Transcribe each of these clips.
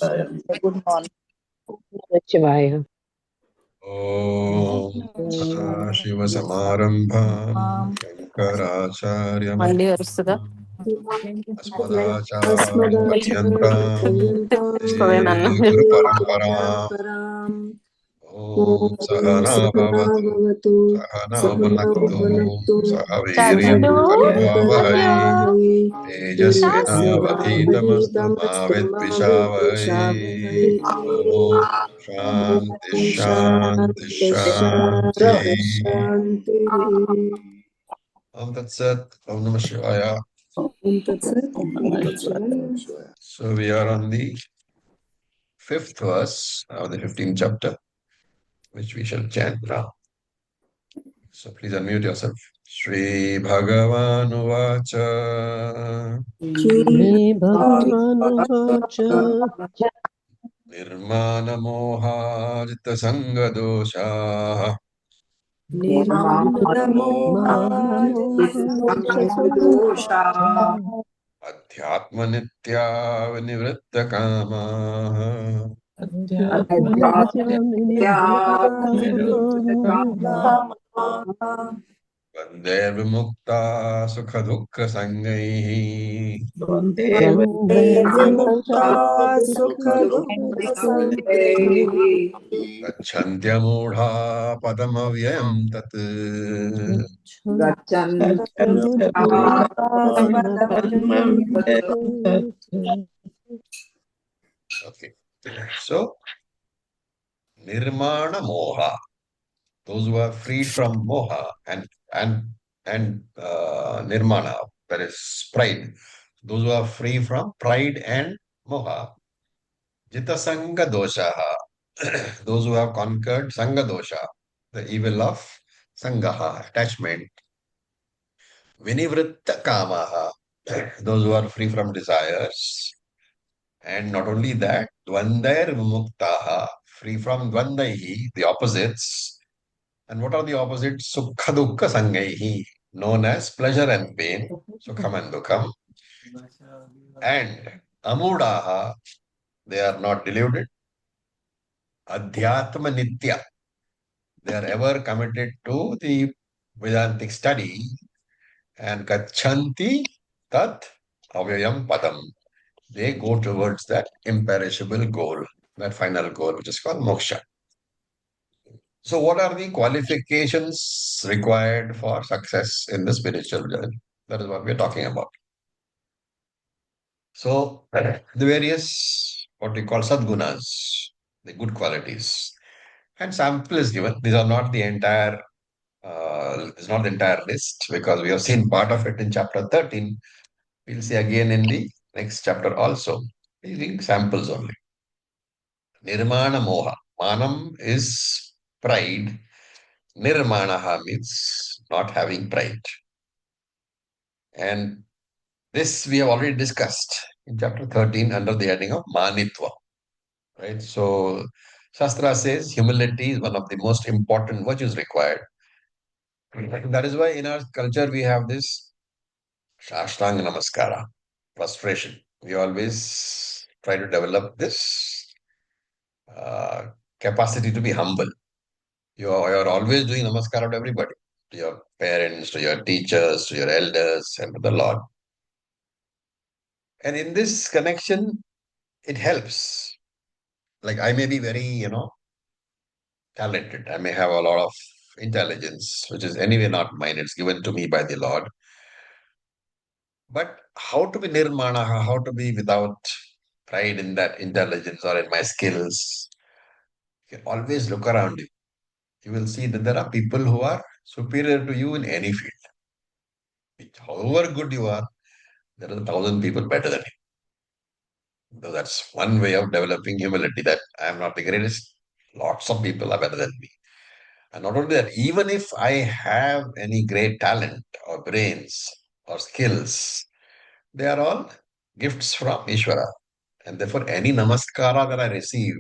Good morning. Shivaya. ॐ सदाशिवसमारम्भां మళ్ళీ शङ्कराचार्यमध्यमाम् వస్తుందా अस्मदाचार्यपर्यन्तां వస్తుంది నన్ను वन्दे गुरुपरम्पराम् ॐ सहना भवतु सहनौ भुनक्तु सह वीर्यं చందు करवावहै చాన్స్ तेजस्विनावधीतमस्तु मा विद्विषावहै ॐ शान्ति शान्ति शान्तिः ॐ तत्सत् ॐ नमः शिवाय. So we are on the 5th verse of the 15th chapter, which we shall chant now. So please unmute yourself. Shri Bhagavan Vacha Bhaganuvacha Nirmana Moha Jita Sanga Dosha Adhyatma Nitya Vinivritta Kama Vande Vimukta Sukha Dukkha Sangaihi Gacchantya Padamavyayam Tat. Okay. So, Nirmana Moha. Those who are freed from Moha and Nirmana, that is pride. Those who are free from pride and Moha. Jita Sanga Doshaha. Those who have conquered Sanga Dosha, the evil of Sangaha, attachment. Vinivritta Kamaha. Those who are free from desires. And not only that, Dvandair Vimuktaha, free from Dvandaihi, the opposites. And what are the opposites? Sukha Dukkha Sangaihi, known as pleasure and pain, Sukham and Dukkham. And Amudaha, they are not deluded. Adhyatma Nitya, they are ever committed to the Vedantic study. And Gachanti Tat Avyayam Padam. They go towards that imperishable goal, that final goal, which is called moksha. So, what are the qualifications required for success in the spiritual journey? That is what we are talking about. So, the various what we call sadgunas, the good qualities, and sample is given. These are not the entire. It's not the entire list because we have seen part of it in chapter 13. We'll see again in the next chapter also. Using samples only. Nirmana moha. Manam is pride. Nirmanaha means not having pride. And this we have already discussed in chapter 13 under the heading of Manitva. Right? So Shastra says humility is one of the most important virtues required. That is why in our culture we have this Shashtanga Namaskara, prostration. We always try to develop this capacity to be humble. You're always doing namaskara to everybody, to your parents, to your teachers, to your elders, and to the Lord. And in this connection, it helps. Like I may be very, talented. I may have a lot of intelligence, which is anyway not mine. It's given to me by the Lord. But how to be nirmana, how to be without pride in that intelligence or in my skills? You can always look around you. You will see that there are people who are superior to you in any field. However good you are, there are 1,000 people better than you. So that's one way of developing humility, that I am not the greatest. Lots of people are better than me. And not only that, even if I have any great talent or brains or skills, they are all gifts from Ishvara. And therefore, any namaskara that I receive,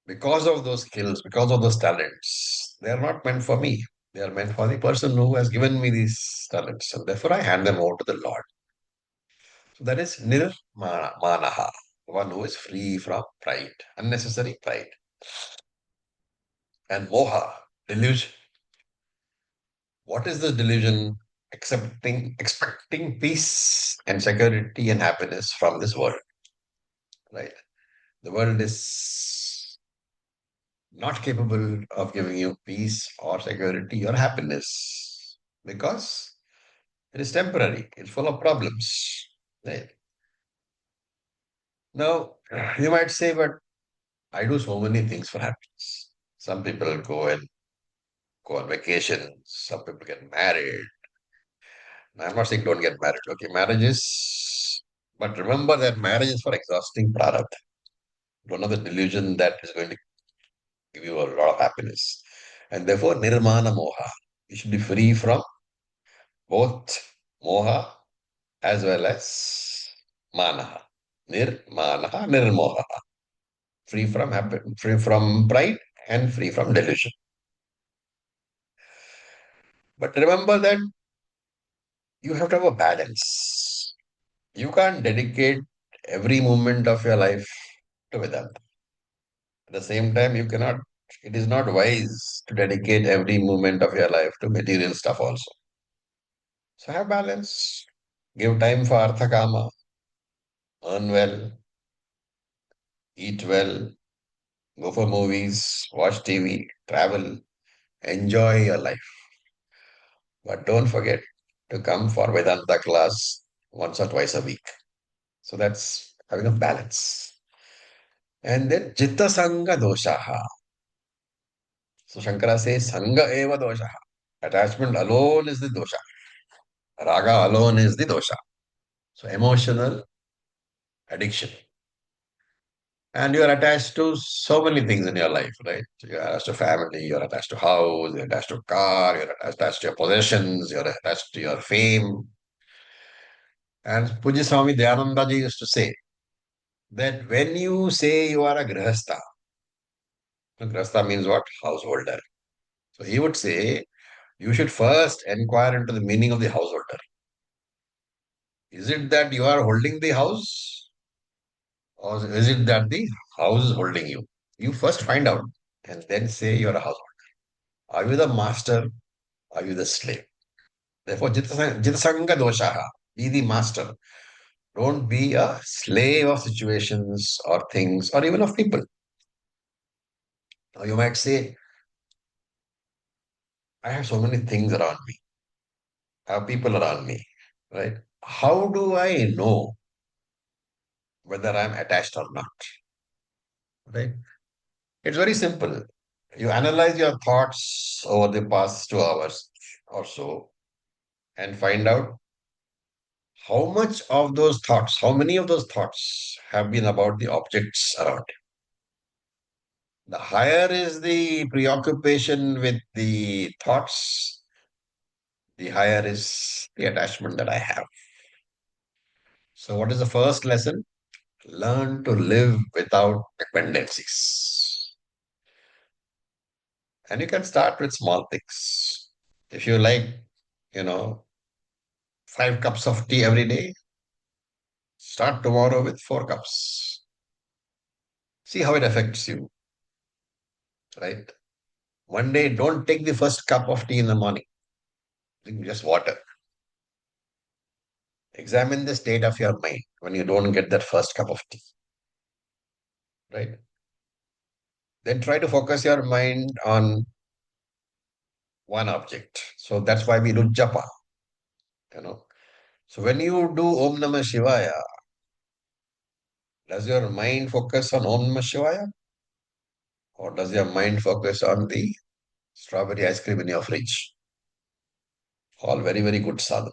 because of those skills, because of those talents, they are not meant for me. They are meant for the person who has given me these talents. And therefore, I hand them over to the Lord. So that is nirmanaha. one who is free from pride, unnecessary pride. And moha, delusion. What is the delusion? Expecting peace and security and happiness from this world, right? The world is not capable of giving you peace or security or happiness because it is temporary. It's full of problems, right? Now, you might say, but I do so many things for happiness. Some people go on vacation. Some people get married. I'm not saying don't get married. Okay, marriage is, but remember that marriage is for exhausting prarabdha. Don't have the delusion that is going to give you a lot of happiness. And therefore, nirmana moha. You should be free from both moha as well as manaha. Nirmanaha, nirmoha. Free from pride and free from delusion. But remember that you have to have a balance. You can't dedicate every moment of your life to Vedanta. At the same time, it is not wise to dedicate every moment of your life to material stuff also. So have balance. Give time for Artha Kama, earn well, eat well, go for movies, watch TV, travel, enjoy your life. But don't forget to come for Vedanta class once or twice a week. So that's having a balance. And then Jitta Sangha Doshaha. So Shankara says Sangha Eva Doshaha. Attachment alone is the dosha. Raga alone is the dosha. So emotional addiction. And you are attached to so many things in your life, right? You're attached to family, you're attached to house, you're attached to car, you're attached to your possessions, you're attached to your fame. And Puji Swami Dayananda ji used to say that when you say you are a grihastha, grihastha means what? Householder. So he would say you should first inquire into the meaning of the householder. Is it that you are holding the house? Or is it that the house is holding you? You first find out and then say you're a householder. Are you the master? Are you the slave? Therefore, jitasanga doshaha, be the master. Don't be a slave of situations or things or even of people. Now you might say, I have so many things around me. I have people around me, right? How do I know whether I'm attached or not? Right? It's very simple. You analyze your thoughts over the past 2 hours or so and find out how much of those thoughts, how many of those thoughts have been about the objects around you. The higher is the preoccupation with the thoughts, the higher is the attachment that I have. So, what is the first lesson? Learn to live without dependencies. And you can start with small things. If you like, you know, 5 cups of tea every day, start tomorrow with 4 cups. See how it affects you, right? One day, don't take the first cup of tea in the morning. Drink just water. Examine the state of your mind when you don't get that first cup of tea, right? Then try to focus your mind on one object. So that's why we do japa, you know. So when you do Om Namah Shivaya, does your mind focus on Om Namah Shivaya? Or does your mind focus on the strawberry ice cream in your fridge? All very, very good sadhana.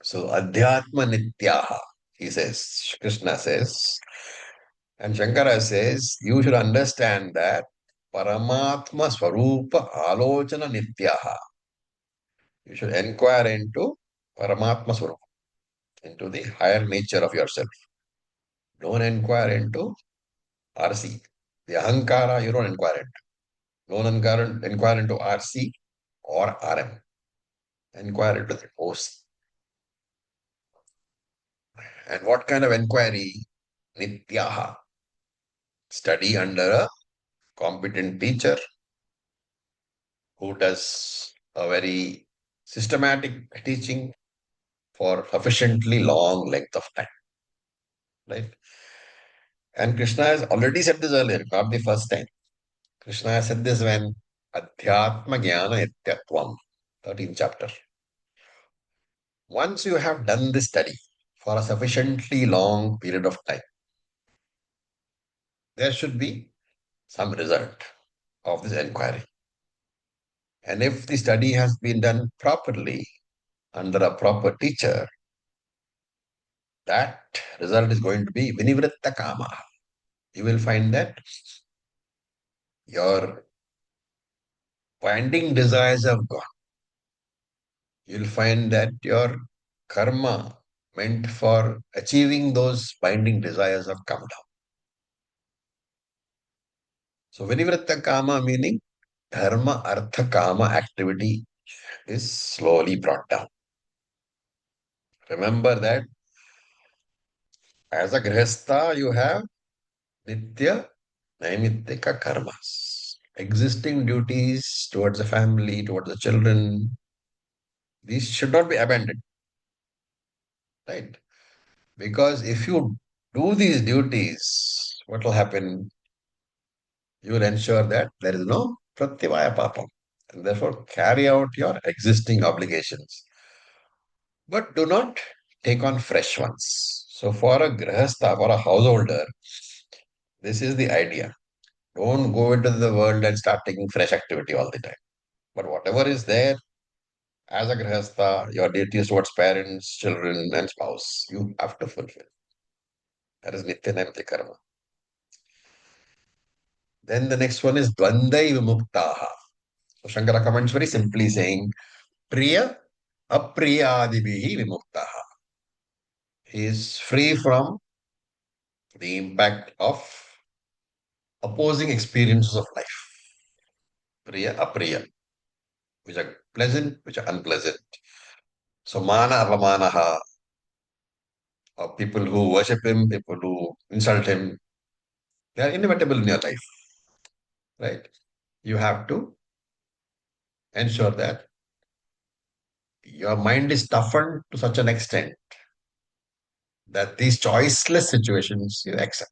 So Adhyatma Nityaha, he says, Krishna says, and Shankara says, you should understand that Paramatma Swarupa Alochana Nityaha. You should inquire into Paramatma Swarupa, into the higher nature of yourself. Don't inquire into RC. The Ahankara, you don't inquire into. Don't inquire into RC or RM. Inquire into the OC. And what kind of inquiry? Nityaha. Study under a competent teacher who does a very systematic teaching for sufficiently long length of time. Right? And Krishna has already said this earlier, not the first time. Krishna has said this when Adhyatma Jnana Ityatvam, 13th chapter. Once you have done this study for a sufficiently long period of time, there should be some result of this inquiry. And if the study has been done properly under a proper teacher, that result is going to be Vinivritta Kama. You will find that your binding desires have gone. You'll find that your karma meant for achieving those binding desires have come down. So Vinivritta Kama meaning dharma, artha, kama activity is slowly brought down. Remember that as a grihastha you have nitya naimittika karmas. Existing duties towards the family, towards the children, these should not be abandoned. Right? Because if you do these duties, what will happen? You will ensure that there is no pratyavaya papam. And therefore carry out your existing obligations. But do not take on fresh ones. So for a grihastha, for a householder, this is the idea. Don't go into the world and start taking fresh activity all the time. But whatever is there, as a grihastha, your duties towards parents, children, and spouse, you have to fulfill. That is nitya naimati karma. Then the next one is dvandai vimuktaha. So Shankara comments very simply saying, priya apriyadibihi vimuktaha. He is free from the impact of opposing experiences of life. Priya, apriya, which are pleasant, which are unpleasant. So mana, avamanaha, or people who worship him, people who insult him, they are inevitable in your life. Right? You have to ensure that your mind is toughened to such an extent that these choiceless situations you accept.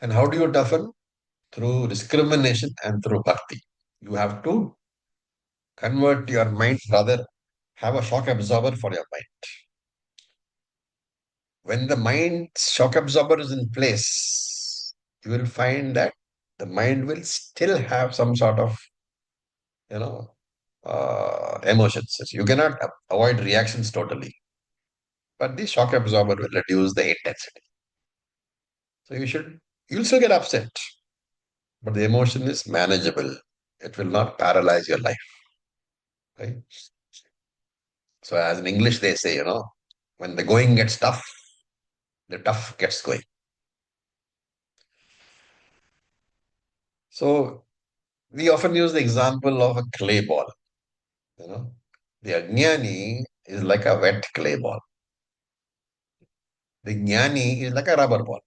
And how do you toughen? Through discrimination and through bhakti. You have to convert your mind, rather, have a shock absorber for your mind. When the mind shock absorber is in place, you will find that the mind will still have some sort of, emotions. You cannot avoid reactions totally, but the shock absorber will reduce the intensity. So you'll still get upset, but the emotion is manageable. It will not paralyze your life. Right? So as in English, they say, when the going gets tough, the tough gets going. So we often use the example of a clay ball. The ajnani is like a wet clay ball. The jnani is like a rubber ball.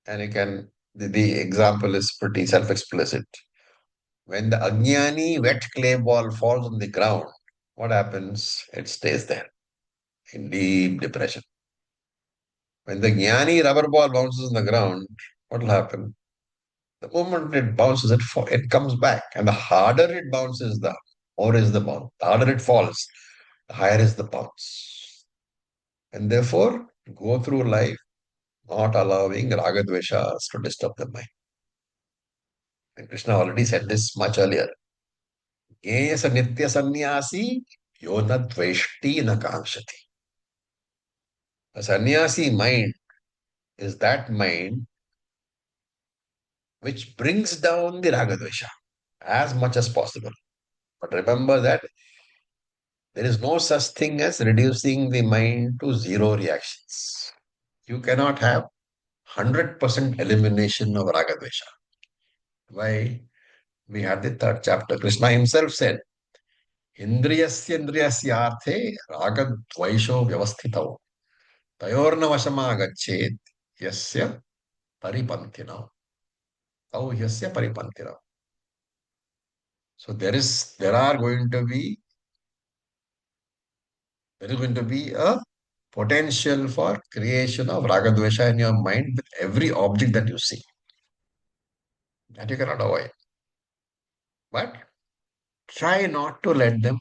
And the example is pretty self-explicit. When the ajnani wet clay ball falls on the ground, what happens? It stays there in deep depression. When the jnani rubber ball bounces on the ground, what will happen? The moment it bounces, it comes back. And the harder it bounces, the more is the bounce. The harder it falls, the higher is the bounce. And therefore, go through life not allowing ragadveshas to disturb the mind. And Krishna already said this much earlier. Yesa nitya sannyasi yona dveshti na kamshati. A sannyasi mind is that mind which brings down the ragadvesha as much as possible. But remember that there is no such thing as reducing the mind to zero reactions. You cannot have 100% elimination of ragadvesha. Why? We had the third chapter. Krishna himself said, Indriyasya indriyasyarthe ragadvaisho vyavasthitau. Tayorna vasama gachet yasya paripantina. Tau yasya paripantina. So there is going to be a potential for creation of ragadvesha in your mind with every object that you see. That you cannot avoid. But try not to let them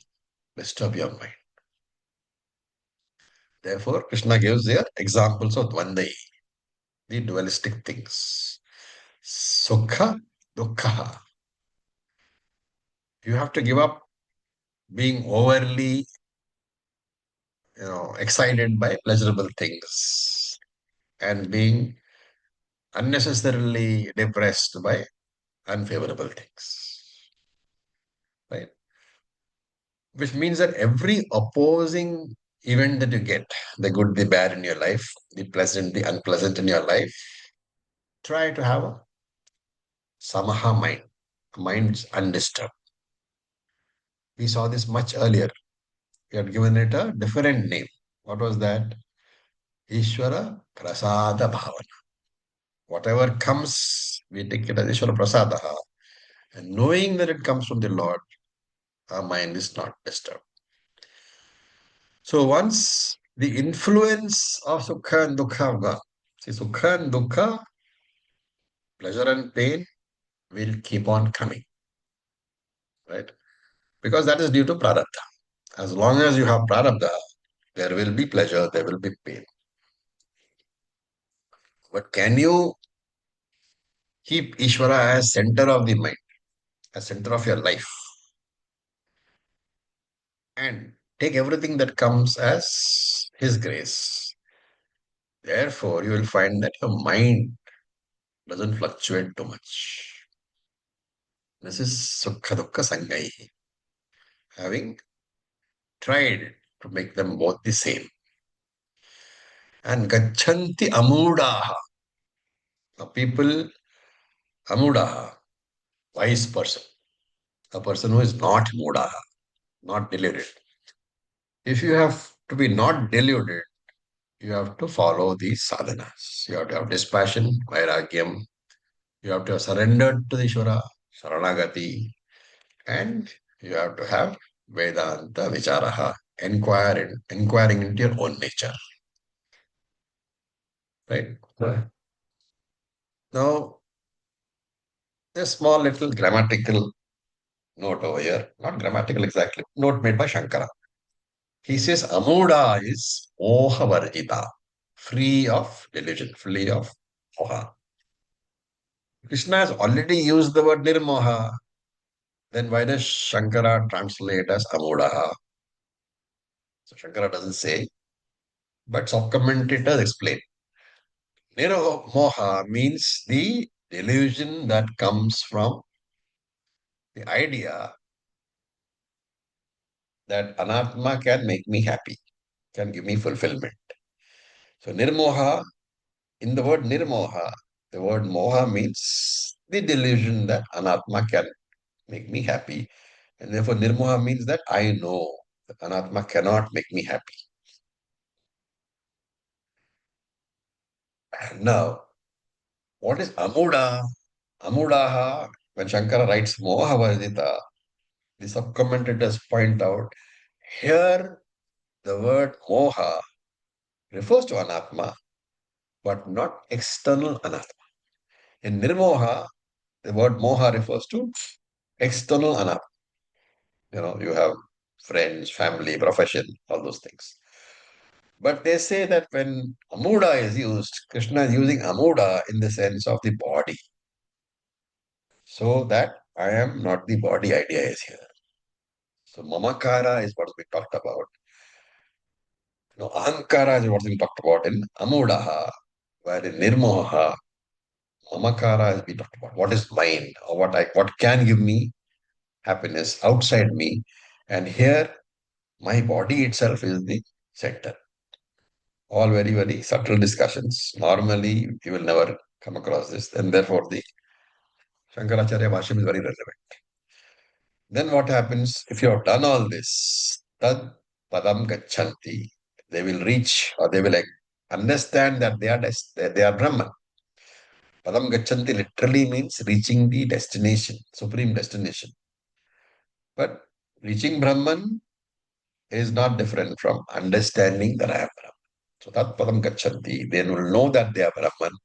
disturb your mind. Therefore, Krishna gives here examples of Dvandai, the dualistic things. Sukha, dukkha. You have to give up being overly, excited by pleasurable things and being unnecessarily depressed by unfavorable things. Right? Which means that every opposing event that you get, the good, the bad in your life, the pleasant, the unpleasant in your life, try to have a samaha mind. Mind's undisturbed. We saw this much earlier. We had given it a different name. What was that? Ishvara Prasada Bhavana. Whatever comes, we take it as Ishvara Prasadaha. And knowing that it comes from the Lord, our mind is not disturbed. So once the influence of Sukha and Dukkha gone, see, Sukha and Dukkha, pleasure and pain will keep on coming. Right? Because that is due to Prarabdha. As long as you have Prarabdha, there will be pleasure, there will be pain. But can you keep Ishvara as center of the mind, as center of your life, and take everything that comes as His grace? Therefore, you will find that your mind doesn't fluctuate too much. This is Sukha Dukkha Sangai, having tried to make them both the same. And Gachanti Amudaha. Now, people, Amudaha, wise person, a person who is not Mudaha, not deluded. If you have to be not deluded, you have to follow these sadhanas. You have to have dispassion, vairagyam. You have to have surrendered to the Ishvara, saranagati. And you have to have Vedanta Vicharaha, inquiring into your own nature. Right? Now, a small little grammatical note over here. Not grammatical exactly, note made by Shankara. He says Amuda is Moha Varjita, free of delusion, free of moha. Krishna has already used the word nirmoha. Then why does Shankara translate as Amudaha? So Shankara doesn't say, but some commentators explain. Nirmoha means the delusion that comes from the idea that Anatma can make me happy, can give me fulfillment. So nirmoha, in the word nirmoha, the word moha means the delusion that Anatma can make me happy. And therefore nirmoha means that I know that Anatma cannot make me happy. Now, what is Amuda? Amudaha, when Shankara writes Moha Varjita, the sub-commentators point out here the word Moha refers to Anatma, but not external Anatma. In Nirmoha, the word Moha refers to external Anatma. You have friends, family, profession, all those things. But they say that when Amuda is used, Krishna is using Amuda in the sense of the body. So that I am not the body idea is here. So Mamakara is what we talked about. Ahankara is what we talked about in Amudaha, where in Nirmoha, Mamakara is we talked about. What is mine or what can give me happiness outside me. And here my body itself is the center. All very, very subtle discussions. Normally, you will never come across this, and therefore the Shankaracharya Bhashyam is very relevant. Then what happens if you have done all this? Tad padam gachanti. They will reach or they will understand that they are Brahman. Padam Gachanti literally means reaching the destination, supreme destination. But reaching Brahman is not different from understanding that I am Brahman. So that Padam Gachanti, they will know that they are Brahman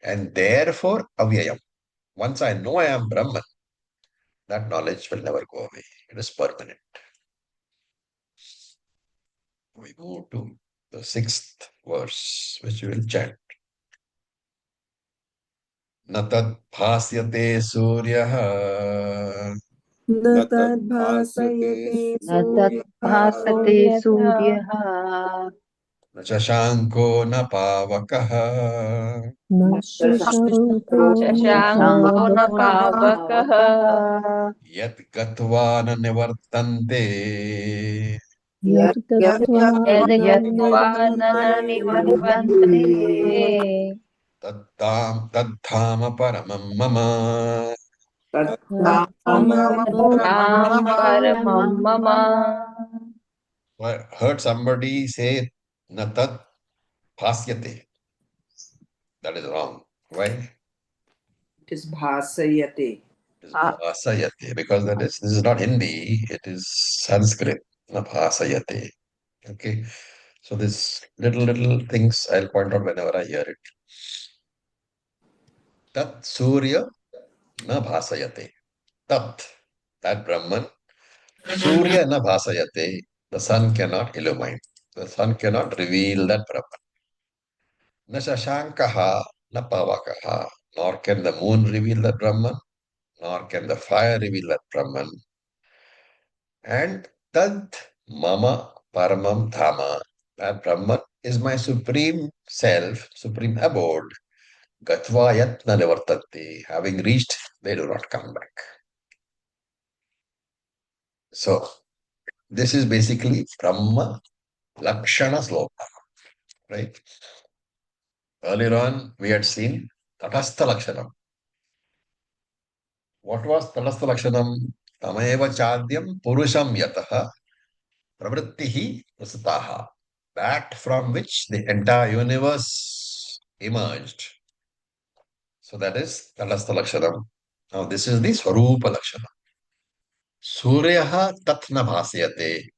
and therefore avyayam. Once I know I am Brahman, that knowledge will never go away. It is permanent. We move to the 6th verse, which we will chant. न तद्भास्यते सूर्यः न तद्भासयते न तद्भासते सूर्यः न शशाङ्को न पावकः न शशाङ्को न शशाङ्को न पावकः यत् गत्वा न निवर्तन्ते यद्गत्वा यद्गत्वा न न निवर्तन्ते निवर्तन्ते तद्धाम परमं मम. तत्तां परमं मम. I heard somebody say na tad bhasyate. That is wrong. Why? It is bhasayate. It is bhasayate, because this is not Hindi, it is Sanskrit. Na bhasayate. Okay. So this little things I'll point out whenever I hear it. Tat Surya na bhasayate. Tat, that Brahman. Surya na bhasayate. The sun cannot illumine. The sun cannot reveal that Brahman. Na shashankaha na pavakaha. Nor can the moon reveal that Brahman, nor can the fire reveal that Brahman. And tad mama paramam dhama. That Brahman is my supreme self, supreme abode. Gatva yatna nivartanti. Having reached, they do not come back. So, this is basically Brahma Lakshana Sloka, right? Earlier on, we had seen Tatastha Lakshanam. What was Tatastha Lakshanam? Tameva Chadyam Purusham Yataha Pravrittihi Prasataha. That from which the entire universe emerged. So that is Tatastha Lakshanam. Now this is the Swarupa Lakshanam. Suryaha Tatna Bhasyate.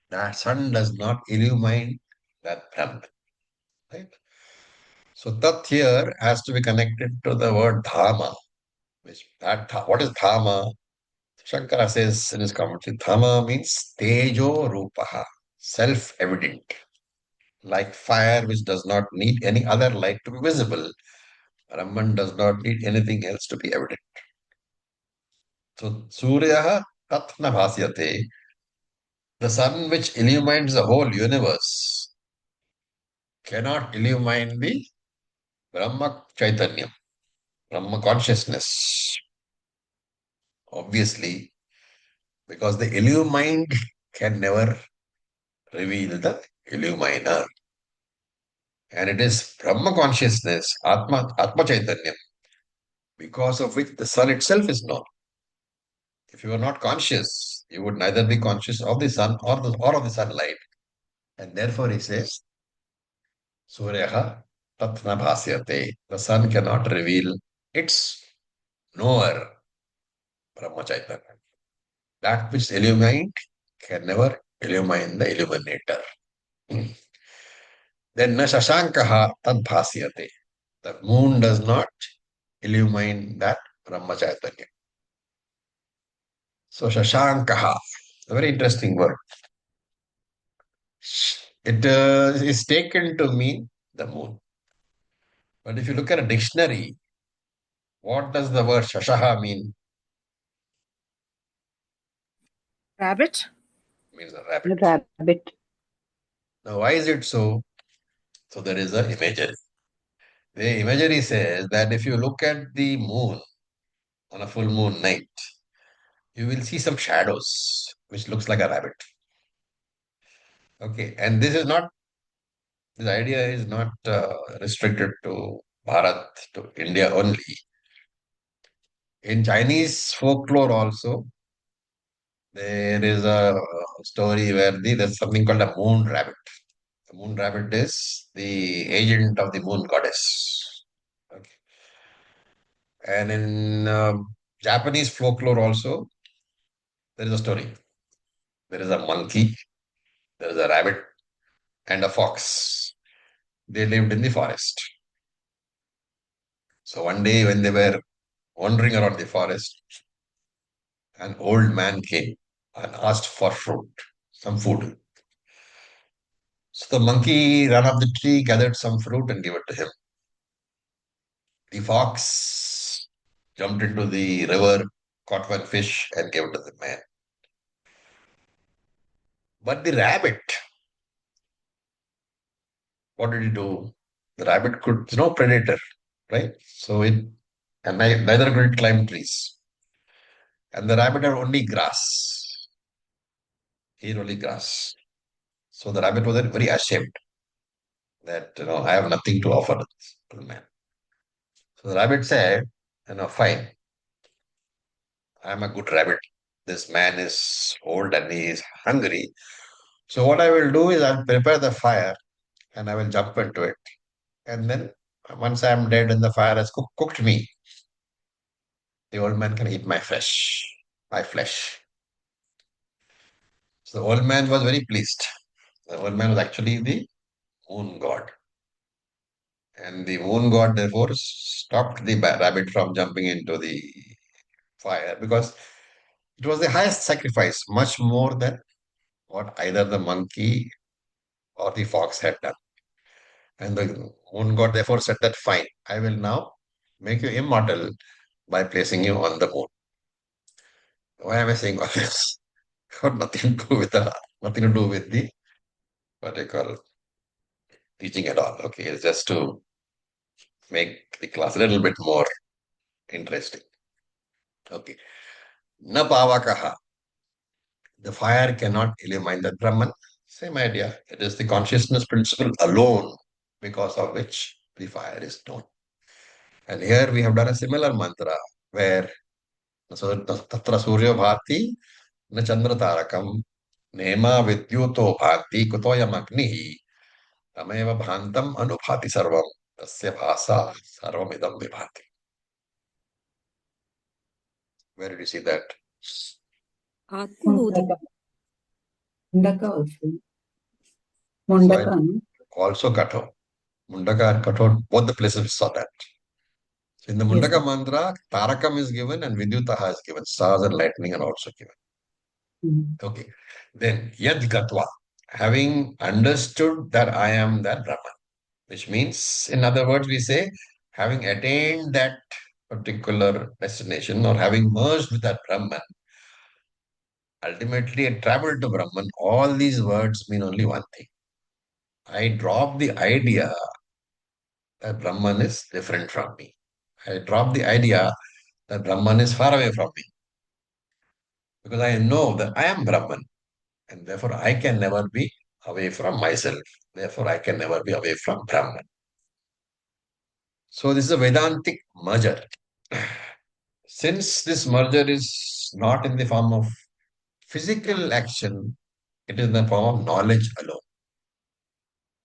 That sun does not illumine that Brahman. Right? So Tat here has to be connected to the word Dhama. What is Dhama? Shankara says in his commentary, Dhama means Tejo Rupaha, self-evident. Like fire which does not need any other light to be visible, Brahman does not need anything else to be evident. So Suryaha Tatna Bhasyate, the sun which illumines the whole universe, cannot illumine the Brahma Chaitanya, Brahma consciousness. Obviously, because the illumined can never reveal the illuminer. And it is Brahma consciousness, Atma Chaitanya, because of which the sun itself is known. If you are not conscious, you would neither be conscious of the sun or of the sunlight. And therefore he says, Suryaha Tatna Bhasyate. The sun cannot reveal its knower, Brahma Chaitanya. That which illumined can never illumine the illuminator. Then na shashankaha tad bhasyate. The moon does not illumine that Brahma Chaitanya. So shashankaha, a very interesting word. It is taken to mean the moon. But if you look at a dictionary, what does the word shashaha mean? Rabbit? It means a rabbit. rabbit. Now, why is it so? So there is an imagery. The imagery says that if you look at the moon on a full moon night, you will see some shadows, which looks like a rabbit. Okay, and this idea is not restricted to Bharat, to India only. In Chinese folklore also, there is a story where there's something called a moon rabbit. The moon rabbit is the agent of the moon goddess. Okay. And in Japanese folklore also, there is a story. There is a monkey, there is a rabbit, and a fox. They lived in the forest. So one day when they were wandering around the forest, an old man came and asked for fruit, some food. So the monkey ran up the tree, gathered some fruit, and gave it to him. The fox jumped into the river, caught one fish, and gave it to the man. But the rabbit, what did he do? The rabbit could, it's no predator, right? So it, and neither could it climb trees. And the rabbit had only grass. He had only grass. So the rabbit was very ashamed that, I have nothing to offer to the man. So the rabbit said, fine, I'm a good rabbit. This man is old and he is hungry. So what I will do is I'll prepare the fire and I will jump into it. And then once I am dead and the fire has cooked me, the old man can eat my flesh. So the old man was very pleased. The old man was actually the moon god. And the moon god therefore stopped the rabbit from jumping into the fire because it was the highest sacrifice, much more than what either the monkey or the fox had done. And the moon god therefore said that, fine, I will now make you immortal by placing you on the moon. Why am I saying all this? Got nothing to do with the what they call teaching at all. Okay, it's just to make the class a little bit more interesting. Okay. Na pavakaha. The fire cannot illumine the Brahman. Same idea. It is the consciousness principle alone because of which the fire is known. And here we have done a similar mantra where tatra suryo bhati na chandra tarakam nema vidyuto bhati kutoyam agnihi tameva bhantam anubhati sarvam tasya bhasa sarvamidam vibhati. Where did you see that? Atmabodham. Mundaka also. So Mundaka. No? also Kathor. Mundaka and Kathor, both the places we saw that. So in the Yes, Mundaka sir. mantra, Tarakam is given and Vidyutaha is given. Stars and lightning are also given. Mm. Okay. Then Yad Gatva, having understood that I am that Brahman, which means, in other words, we say, having attained that particular destination or having merged with that Brahman, ultimately I traveled to Brahman. All these words mean only one thing. I drop the idea that Brahman is different from me. I drop the idea that Brahman is far away from me because I know that I am Brahman and therefore I can never be away from myself. Therefore, I can never be away from Brahman. So, this is a Vedantic merger. Since this merger is not in the form of physical action, it is in the form of knowledge alone.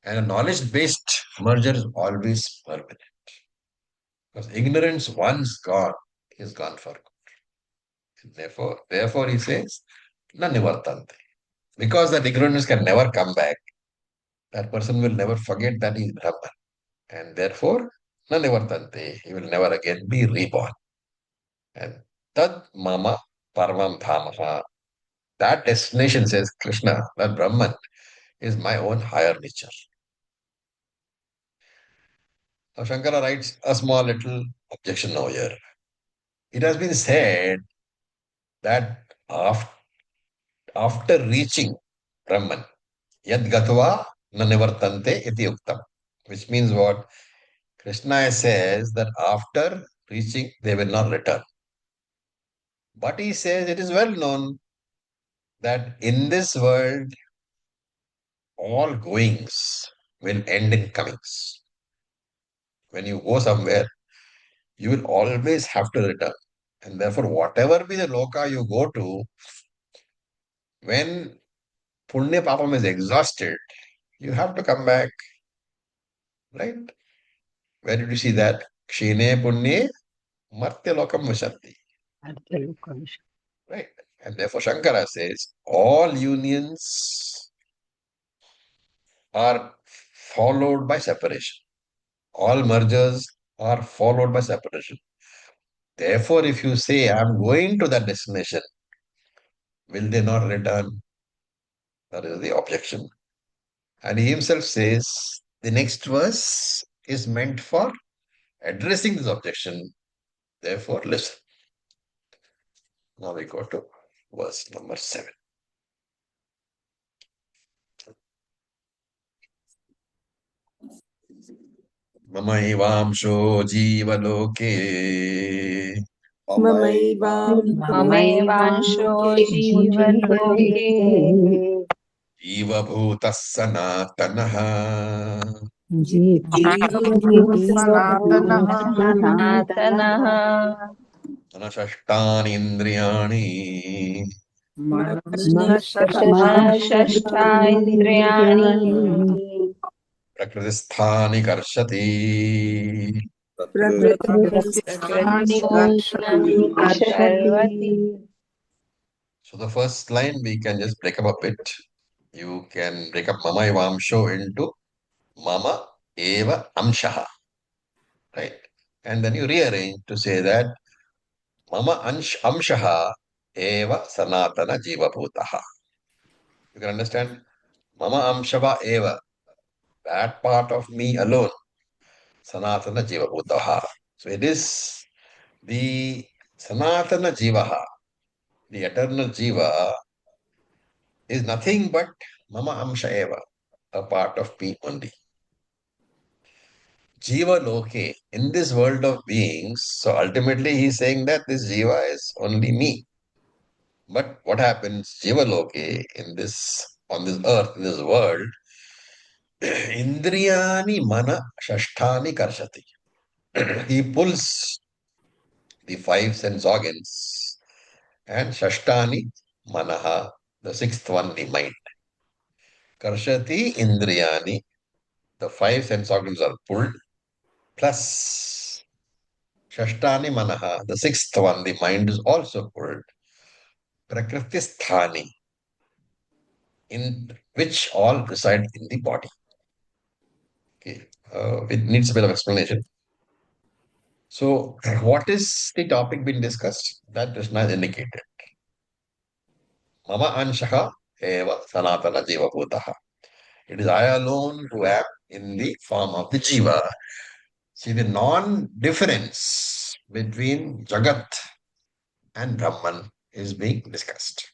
And a knowledge based merger is always permanent. Because ignorance once gone is gone for good. Therefore he says, na nivartante. Because that ignorance can never come back, that person will never forget that he is Brahman. And therefore, na nivartante. He will never again be reborn. And tad mama paramam dhamaha. That destination, says Krishna, that Brahman is my own higher nature. Now Shankara writes a small little objection over here. It has been said that after reaching Brahman, yad gatva na nivartante iti uktam. Which means what? Krishna says that after reaching, they will not return. But he says it is well known that in this world, all goings will end in comings. When you go somewhere, you will always have to return. And therefore, whatever be the loka you go to, when punya papam is exhausted, You have to come back, right? Where did you see that? Kshine punye martya lokam vishanti, right? And therefore Shankara says all unions are followed by separation. All mergers are followed by separation. Therefore, if you say, I'm going to that destination, will they not return? That is the objection. And he himself says the next verse is meant for addressing this objection. Therefore, listen. Now we go to verse number 7. Mamaivaamsho jivaloke ममैवांशो जीवलोके जीवभूतः सनातनः सनातनः सनातनः मनषष्ठानीन्द्रियाणि षष्ठा इन्द्रियाणि प्रकृतिस्थानि कर्षति. प्रकृतिस्थानि कर्षति. So the first line we can just break up a bit. You can break up Mama Ivamsho into Mama Eva Amshaha. Right? And then you rearrange to say that Mama Amshaha Eva Sanatana Jiva Bhutaha. You can understand? Mama Amshava Eva. That part of me alone. Sanatana Jiva Bhutaha. So it is the Sanatana Jivaha. The eternal Jiva is nothing but Mama Amsha Eva, a part of me only. Jiva Loke, in this world of beings, so ultimately he's saying that this Jiva is only me. But what happens, Jiva Loke, on this earth, in this world, Indriyani Mana Shashtani Karshati. He pulls the five sense organs and Shashtani Manaha, the sixth one, the mind. Karshati Indriyani, the five sense organs are pulled, plus Shashtani Manaha, the sixth one, the mind is also pulled. Prakriti Sthani, in which all reside in the body. Okay. It needs a bit of explanation. So, what is the topic being discussed? That Krishna has indicated. Mama Anshaha Eva Sanatana Jiva Bhutaha. It is I alone who am in the form of the Jiva. See, the non-difference between Jagat and Brahman is being discussed.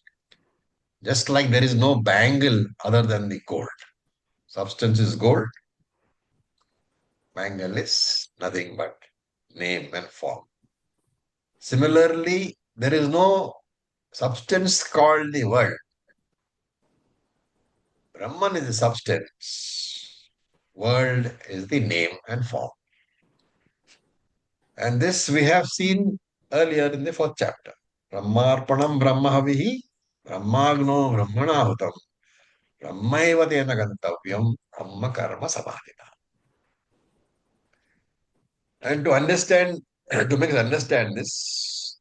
Just like there is no bangle other than the gold. Substance is gold. Bangle is nothing but name and form. Similarly, there is no substance called the world. Brahman is the substance. World is the name and form. And this we have seen earlier in the fourth chapter. Brahmarpanam Brahmahavihi Brahmagno Brahmanahutam Brahmaiva tena gantavyam Brahma karma samadhina. And to understand, to make us understand this,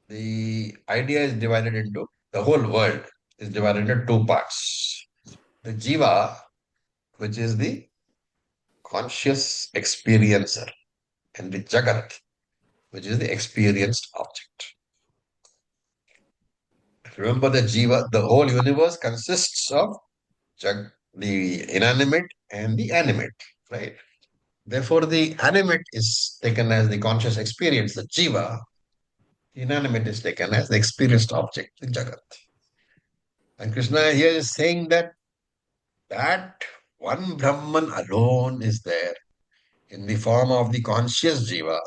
the idea is divided into, the whole world is divided into two parts. The Jiva, which is the conscious experiencer, and the Jagat, which is the experienced object. Remember the Jiva, the whole universe consists of the inanimate and the animate, right? Therefore, the animate is taken as the conscious experience, the Jiva. The inanimate is taken as the experienced object, the Jagat. And Krishna here is saying that one Brahman alone is there in the form of the conscious Jiva.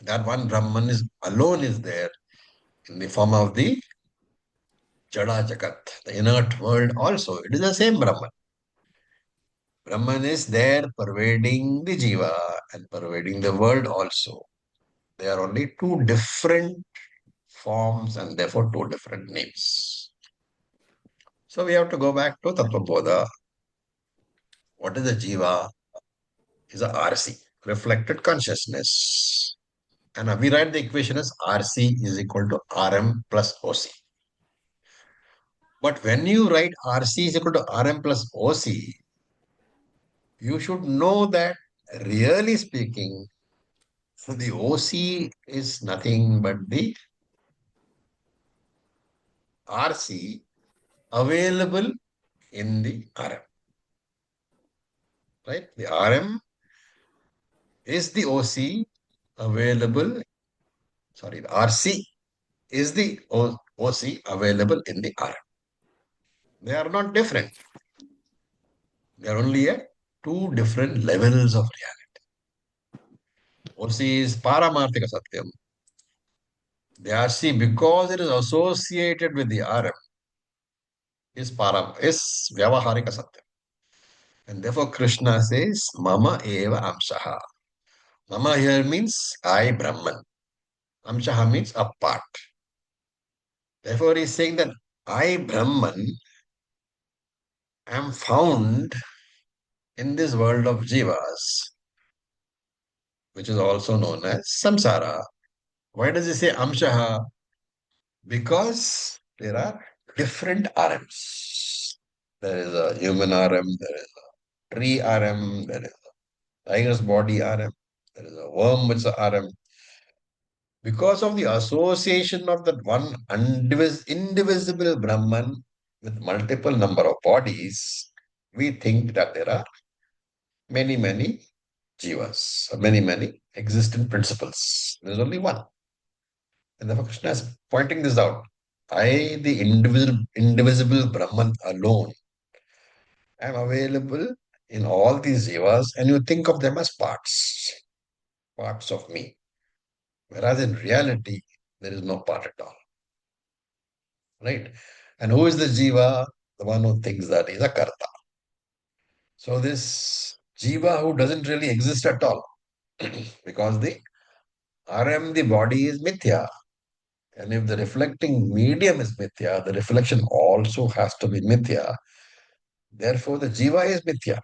That one Brahman alone is there in the form of the Jada Jagat, the inert world also. It is the same Brahman. Brahman is there pervading the Jiva and pervading the world also. They are only two different forms and therefore two different names. So we have to go back to Tattvabodha. What is the Jiva? Is a RC, reflected consciousness. And we write the equation as RC is equal to RM plus OC. But when you write RC is equal to RM plus OC, you should know that really speaking, so the OC is nothing but the RC available in the RM. Right? The RM is the OC available, sorry, the RC is the OC available in the RM. They are not different. They are only at two different levels of reality. OC is Paramarthika Satyam. The RC, because it is associated with the RM, is Vyavaharika Satyam. And therefore Krishna says, Mama Eva Amshaha. Mama here means I Brahman. Amshaha means a part. Therefore he is saying that I Brahman am found in this world of jivas, which is also known as samsara. Why does he say amshaha? Because there are different RMs. There is a human RM, there is a tree RM, there is a tiger's body RM, there is a worm which is a RM. Because of the association of that one indivisible Brahman with multiple number of bodies, we think that there are many, many jivas, many, many existent principles. There is only one. And therefore Krishna is pointing this out. I, the indivisible Brahman alone, am available in all these jivas, and you think of them as parts of me. Whereas in reality, there is no part at all. Right? And who is the jiva? The one who thinks that is a karta. So this jiva who doesn't really exist at all, because the RM, the body is mithya. And if the reflecting medium is mithya, the reflection also has to be mithya. Therefore, the jiva is mithya.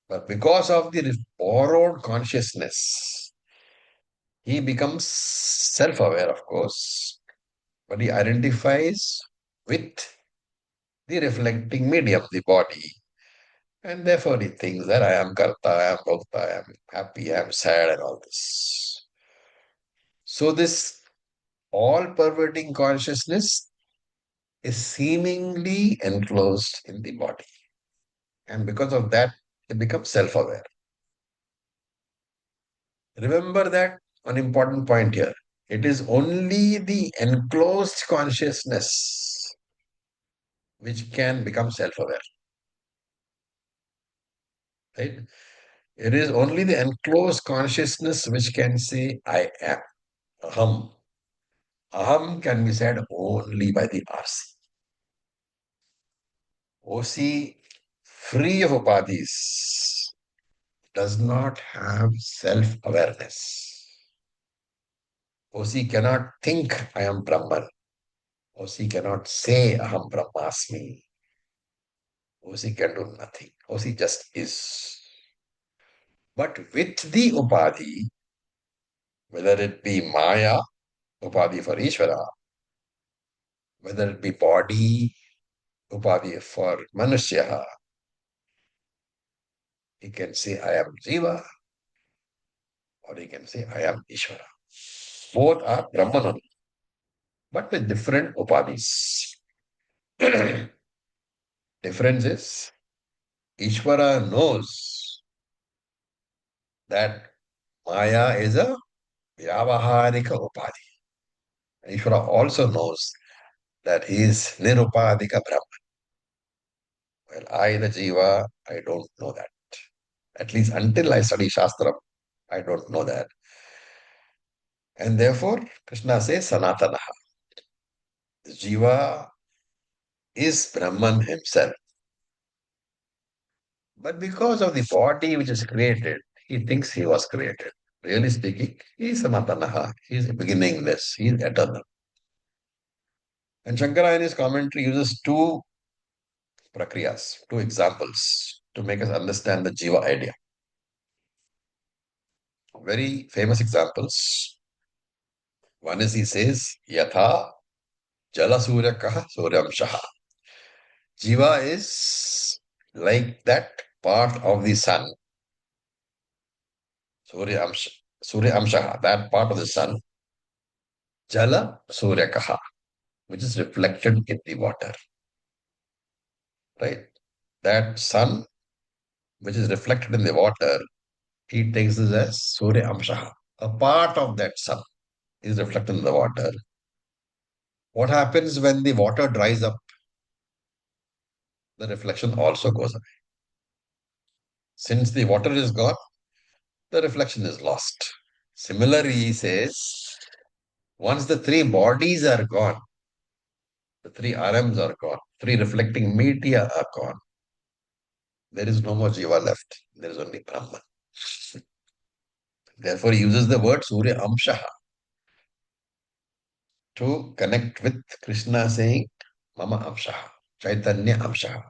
But because of the borrowed consciousness, he becomes self-aware, of course, but he identifies with the reflecting medium, the body. And therefore he thinks that I am karta, I am bhokta, I am happy, I am sad, and all this. So this all-pervading consciousness is seemingly enclosed in the body. And because of that, it becomes self-aware. Remember that an important point here. It is only the enclosed consciousness which can become self-aware. Right? It is only the enclosed consciousness which can say, I am. Aham. Aham can be said only by the RC. OC, free of upadhis, does not have self-awareness. OC cannot think I am Brahman. OC cannot say Aham Brahmasmi. OC can do nothing. OC just is. But with the upadhi, whether it be Maya, upadhi for Ishvara, whether it be body, upadhi for Manushya, he can say I am Jiva, or he can say I am Ishvara. Both are Brahman, but with different upadhis. Difference is Ishvara knows that Maya is a Vyavaharika upadhi. Ishvara also knows that he is Nirupadika Brahman. Well, I, the Jiva, I don't know that. At least until I study Shastra, I don't know that. And therefore, Krishna says Sanatanaha. The Jiva is Brahman himself. But because of the body which is created, he thinks he was created. Really speaking, he is Sanatanaha. He is beginningless. He is eternal. And Shankara in his commentary uses two prakriyas, two examples to make us understand the Jiva idea. Very famous examples. One is he says, Yatha Jala Suryakaha Suryamshaha. Jiva is like that part of the sun. Surya Amshaha, that part of the sun. Jala Suryakaha, which is reflected in the water. Right? That sun, which is reflected in the water, he takes this as Surya Amshaha. A part of that sun is reflected in the water. What happens when the water dries up? The reflection also goes away. Since the water is gone, the reflection is lost. Similarly, he says, once the three bodies are gone, the three arams are gone, three reflecting media are gone, there is no more Jiva left. There is only Brahman. Therefore, he uses the word Surya Amshaha to connect with Krishna saying, Mama Amshaha, Chaitanya Amshaha.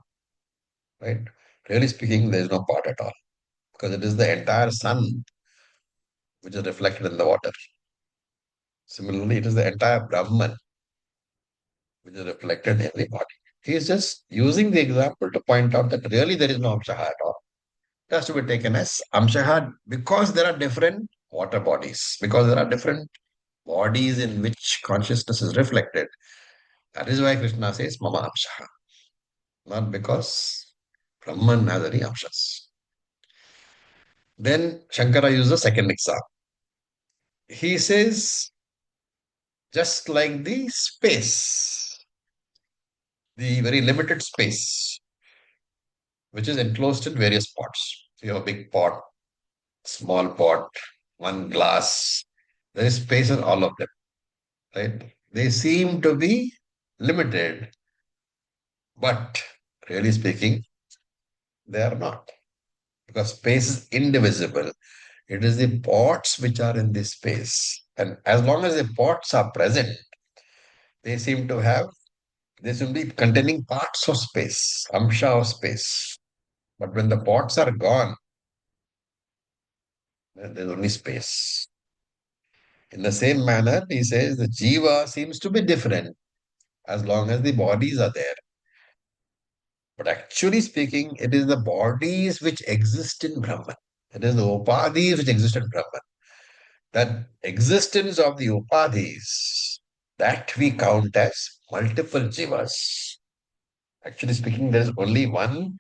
Right? Really speaking, there is no part at all because it is the entire sun which is reflected in the water. Similarly, it is the entire Brahman which is reflected in every body. He is just using the example to point out that really there is no Amshaha at all. It has to be taken as Amshaha because there are different water bodies, because there are different bodies in which consciousness is reflected. That is why Krishna says Mama Amshaha, not because Brahman has any Amshas. Then Shankara uses a second example. He says, just like the space, the very limited space, which is enclosed in various pots. So you have a big pot, small pot, one glass. There is space in all of them, right? They seem to be limited, but really speaking, they are not. Because space is indivisible. It is the pots which are in this space. And as long as the pots are present, they seem to have, they seem to be containing parts of space, amsha of space. But when the pots are gone, then there's only space. In the same manner, he says the jiva seems to be different as long as the bodies are there. But actually speaking, it is the bodies which exist in Brahman. It is the upadhis which exist in Brahman. That existence of the upadhis, that we count as multiple jivas. Actually speaking, there is only one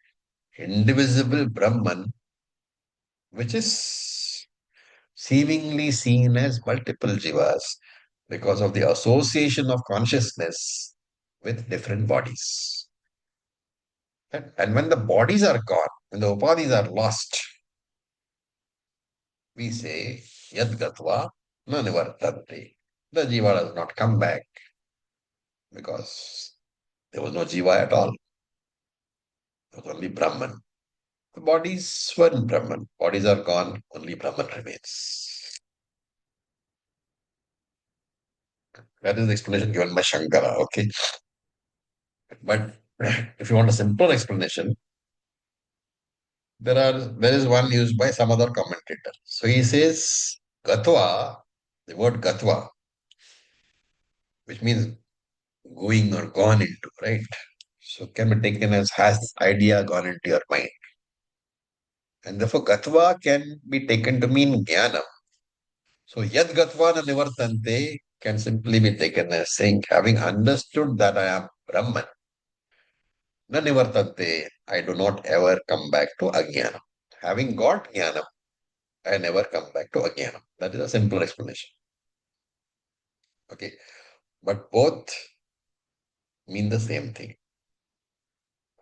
indivisible Brahman, which is seemingly seen as multiple jivas because of the association of consciousness with different bodies. And when the bodies are gone, when the upadhis are lost, we say, Yad Gatva na nivartante. The jiva does not come back because there was no jiva at all. There was only Brahman. The bodies were in Brahman. Bodies are gone, only Brahman remains. That is the explanation given by Shankara, okay? But if you want a simple explanation, there is one used by some other commentator. So he says Gatva, the word Gatva, which means going or gone into, right? So can be taken as has this idea gone into your mind. And therefore Gatva can be taken to mean Jnanam. So Yad Gatva na Nivartante can simply be taken as saying, having understood that I am Brahman, na Nivartante, I do not ever come back to Ajnanam. Having got Jnanam, I never come back to Ajnanam. That is a simple explanation. Okay. But both mean the same thing.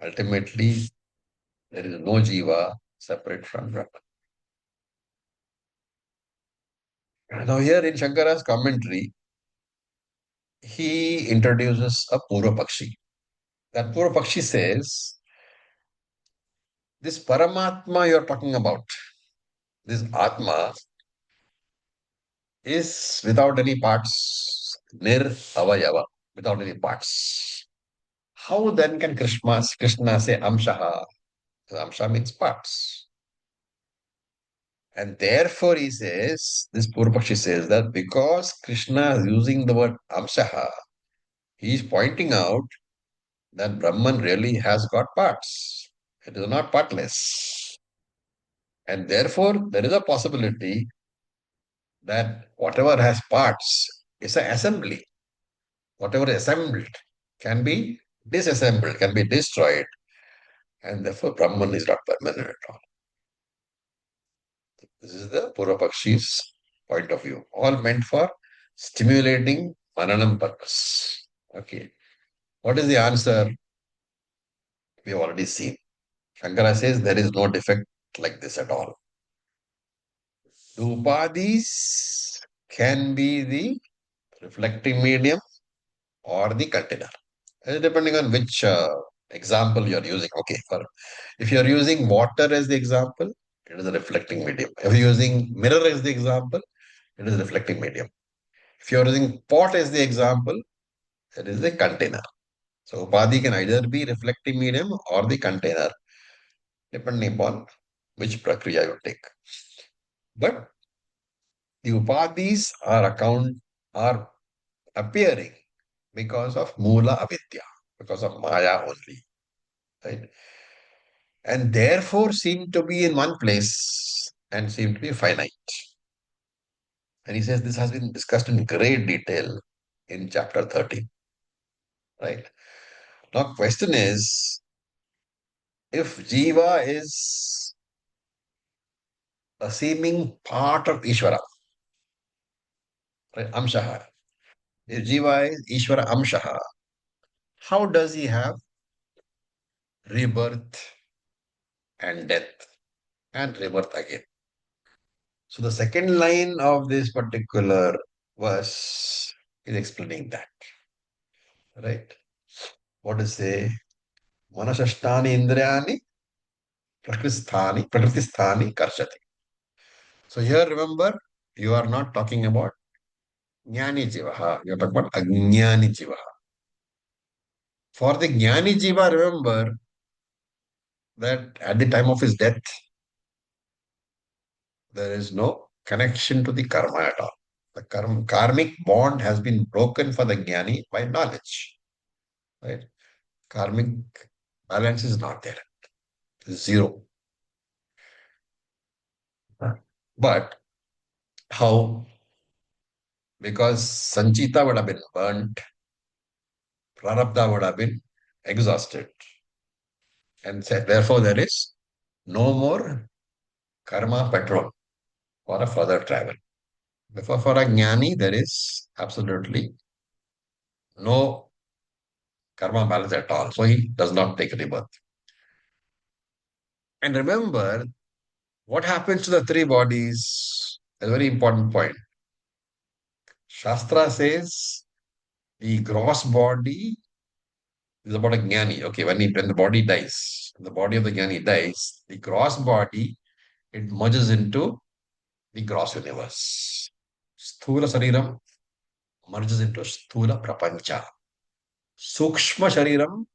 Ultimately, there is no jiva separate from Brahman. Now, here in Shankara's commentary, he introduces a Purva Pakshi. That Purva Pakshi says, this Paramatma you're talking about, this Atma, is without any parts, nir avayava, without any parts. How then can Krishna say Amshaha? Amsha means parts. And therefore he says, this Purvapakshi says that because Krishna is using the word Amshaha, he is pointing out that Brahman really has got parts. It is not partless. And therefore there is a possibility that whatever has parts is an assembly. Whatever is assembled can be disassembled, can be destroyed. And therefore Brahman is not permanent at all. This is the Purvapakshi's point of view. All meant for stimulating Mananam purpose. Okay. What is the answer? We have already seen. Shankara says there is no defect like this at all. The Upadhis can be the reflecting medium or the container. Depending on which example you are using. Okay, if you are using water as the example, it is a reflecting medium. If you are using mirror as the example, it is a reflecting medium. If you are using pot as the example, it is the container. So Upadhi can either be reflecting medium or the container, depending upon which prakriya you take. But the Upadhis are appearing because of Mula Avidya, because of Maya only. Right? And therefore seem to be in one place and seem to be finite. And he says this has been discussed in great detail in chapter 13. Right? Now, question is, if Jiva is a seeming part of Ishvara, right? Amshaha. If Jiva is Ishvara Amshaha, how does he have rebirth and death and rebirth again? So the second line of this particular verse is explaining that. Right? What is say? Manashashtani Indriyani Prakristhani Karshati. So here remember, you are not talking about Jnani Jivaha, you are talking about Ajnani Jivaha. For the Jnani Jiva, remember that at the time of his death, there is no connection to the karma at all. The karmic bond has been broken for the Jnani by knowledge. Right? Karmic balance is not there. Zero. But how? Because Sanchita would have been burnt, Prarabdha would have been exhausted. And said, therefore, there is no more karma petrol for a further travel. Therefore, for a jnani, there is absolutely no karma balance at all. So he does not take rebirth. And remember, what happens to the three bodies? A very important point. Shastra says the gross body is about a jnani. Okay, when the body dies, the body of the jnani dies, the gross body, it merges into the gross universe. Sthula Shariram merges into Sthula Prapancha. Sukshma Shariram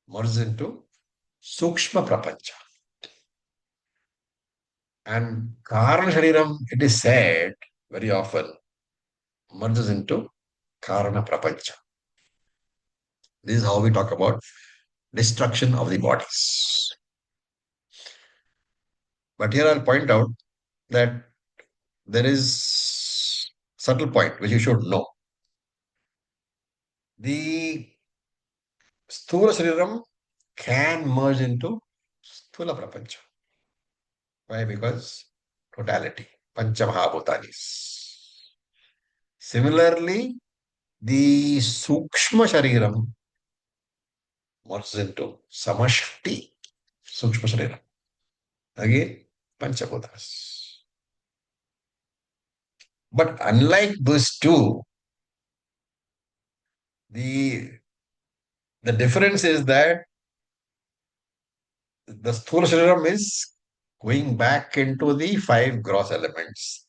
merges into Sukshma Prapancha. And Karana Shariram, it is said very often, merges into Karana Prapancha. This is how we talk about destruction of the bodies. But here I'll point out that there is subtle point which you should know. The Sthula Shariram can merge into Sthula Prapancha. Why? Because totality, Pancha Mahabhutanis. Similarly, the Sukshma Shariram merges into Samashti Sukshma Shariram. Again, Panchabhutas. But unlike those two, the difference is that the Sthula Shariram is going back into the five gross elements.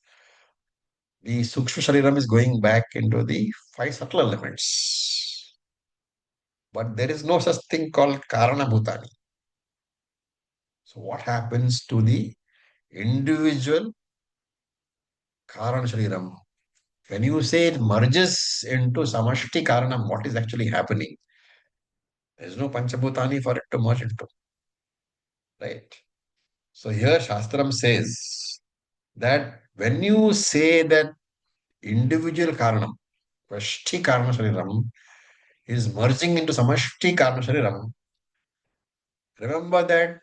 The Sukshma Shariram is going back into the five subtle elements. But there is no such thing called Karana Bhutani. So what happens to the individual Karana Shariram? When you say it merges into Samashti Karanam, what is actually happening? There is no Panchabhutani for it to merge into. Right? So here Shastram says that when you say that individual Karanam, Vashti Karana Shariram, is merging into Samashti Karana Shariram, remember that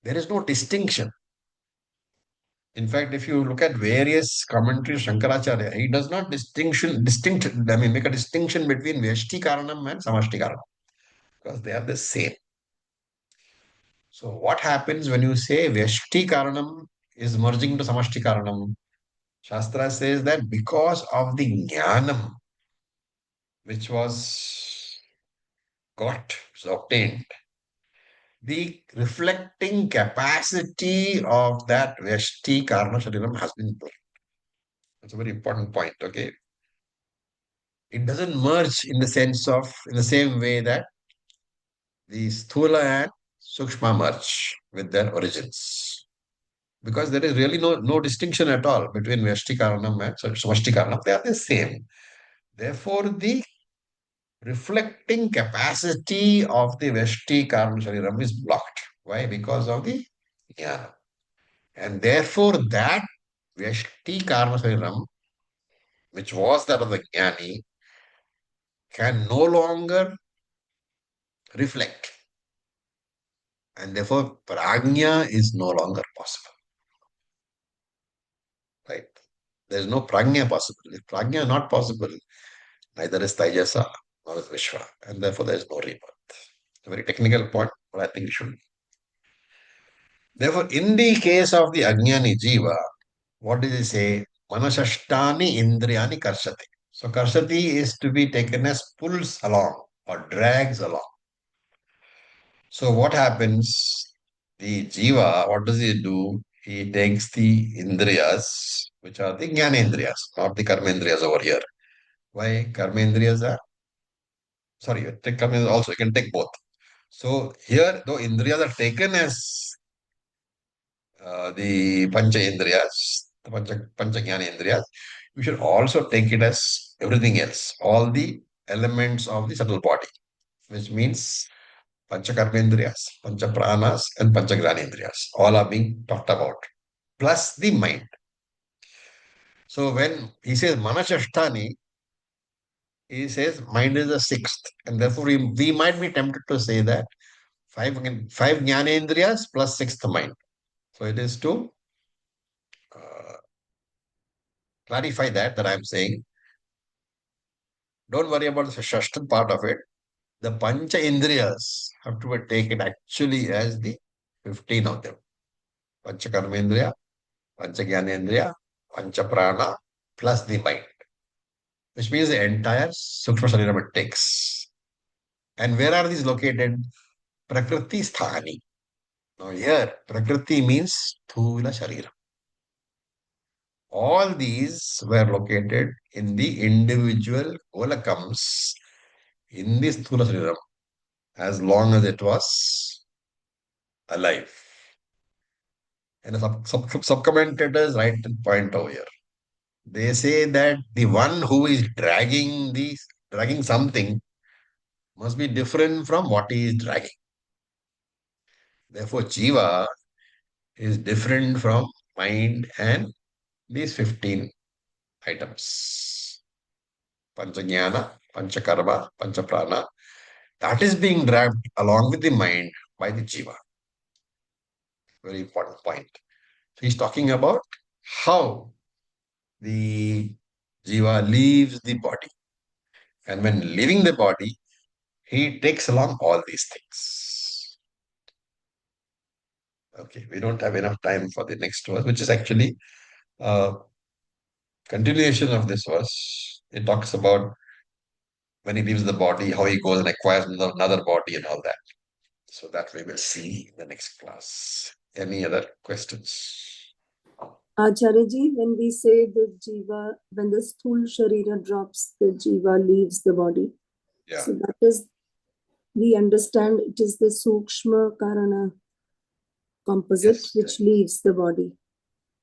there is no distinction. In fact, if you look at various commentaries, Shankaracharya, he does not make a distinction between Vyashti Karanam and Samashti Karanam because they are the same. So what happens when you say Vyashti Karanam is merging into Samashti Karanam? Shastra says that because of the Jnanam which was obtained, the reflecting capacity of that Vyashti Karana Shariram has been built. That's a very important point, okay? It doesn't merge in the same way that the Sthula and Sukshma merge with their origins. Because there is really no distinction at all between Vyashti Karanam and Samashti Karanam. They are the same. Therefore, the reflecting capacity of the Vyashti Karana Shariram is blocked. Why? Because of the Jnana. And therefore, that Vyashti Karana Shariram, which was that of the Jnani, can no longer reflect. And therefore, prajna is no longer possible. Right? There is no prajna possible. If prajna is not possible, neither is Taijasa nor is Vishwa. And therefore, there is no rebirth. A very technical point, but I think it should be. Therefore, in the case of the Ajnani Jiva, what does it say? Manasashtani Indriyani Karshati. So, Karshati is to be taken as pulls along or drags along. So, what happens? The Jiva, what does he do? He takes the Indriyas, which are the Jnanendriyas, not the Karmendriyas over here. Why? Karmendriyas are, sorry, you take Karmendriyas also, you can take both. So, here, though Indriyas are taken as the Pancha Indriyas, the Pancha Jnana Indriyas, you should also take it as everything else, all the elements of the subtle body, which means Pancha Karmendriyas, Pancha Pranas, and Pancha Gyanendriyas. All are being talked about, plus the mind. So when he says Manasashtani, he says mind is the sixth, and therefore we might be tempted to say that five Jnanendriyas plus sixth mind. So it is to clarify that I'm saying, don't worry about the Shashtan part of it. The Pancha Indriyas have to be taken actually as the 15 of them. Pancha Karmendriya, Pancha Jnanendriya, Pancha Prana, plus the mind. Which means the entire Sukshma Shariram it takes. And where are these located? Prakriti Sthani. Now here, Prakriti means Thula Shariram. All these were located in the individual golakams in this Thula Shariram as long as it was alive. And the sub-commentators write the point over here. They say that the one who is dragging something must be different from what he is dragging. Therefore, Jiva is different from mind and these 15 items. Panchajnana, Panchakarma, Panchaprana. That is being dragged along with the mind by the Jiva. Very important point. So he's talking about how the Jiva leaves the body. And when leaving the body, he takes along all these things. Okay, we don't have enough time for the next verse, which is actually a continuation of this verse. It talks about when he leaves the body, how he goes and acquires another body and all that. So that we will see in the next class. Any other questions? Acharyaji, when we say the jiva, when the sthul sharira drops, the jiva leaves the body. Yeah. So that is we understand it is the Sukshma Karana composite Yes. which leaves the body.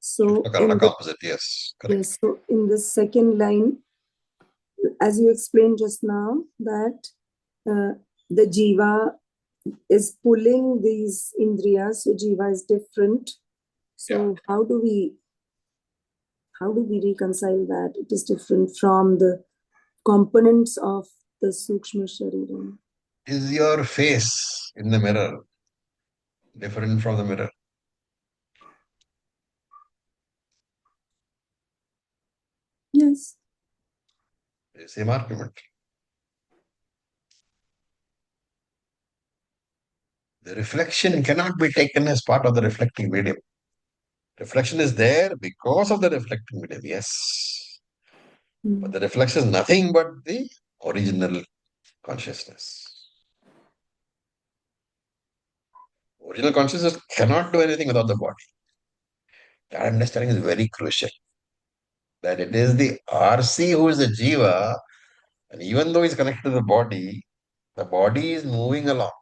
So, Karana in the, composite, yes. Correct. yes, so in the second line, as you explained just now, that the Jiva is pulling these Indriyas, so Jiva is different. So how do we reconcile that it is different from the components of the Sukshma Shariram? Is your face in the mirror different from the mirror? Yes. Same argument. The reflection cannot be taken as part of the reflecting medium. Reflection is there because of the reflecting medium, yes. But the reflection is nothing but the original consciousness. Original consciousness cannot do anything without the body. That understanding is very crucial. That it is the RC who is the Jiva, and even though he's connected to the body is moving along.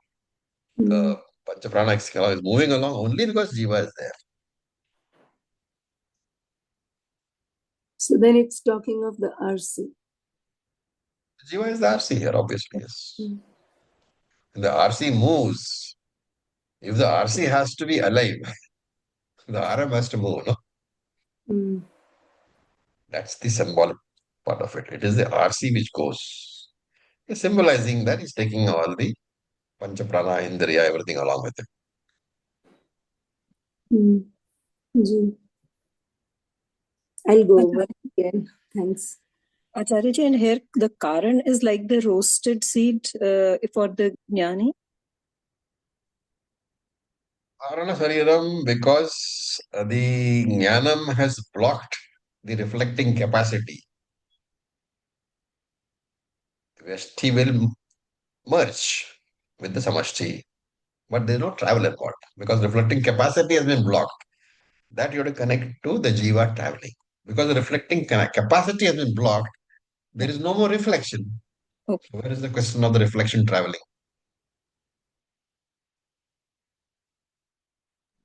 The Panchaprana is moving along only because Jiva is there. So then it's talking of the RC. Jiva is the RC here, obviously, yes. And the RC moves. If the RC has to be alive, the RM has to move, no? That's the symbolic part of it. It is the RC which goes. It's symbolizing that he's taking all the Panchaprana, Indriya, everything along with him. I'll go over again. Thanks. Acharya, and here the Karan is like the roasted seed for the Jnani. Karana Shariram, because the Jnanam has blocked the reflecting capacity. The Vyashti will merge with the Samashti, but there is no travel involved because reflecting capacity has been blocked. That you have to connect to the Jiva traveling. Because the reflecting capacity has been blocked, there is no more reflection. Okay. So where is the question of the reflection traveling?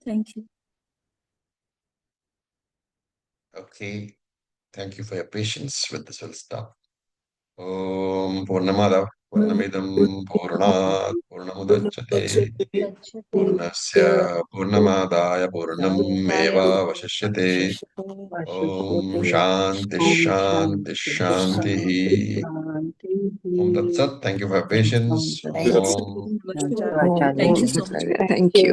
Thank you. Okay. Thank you for your patience. With this, we'll stop. Om Purnamada Purnamidam Purnat Purnamudachyate Purnasya Purnamadaya Purnam Eva Vashishyate Om Shanti Shanti Shanti Om Tat Sat. Thank you for your patience. Thank you so much. Thank you.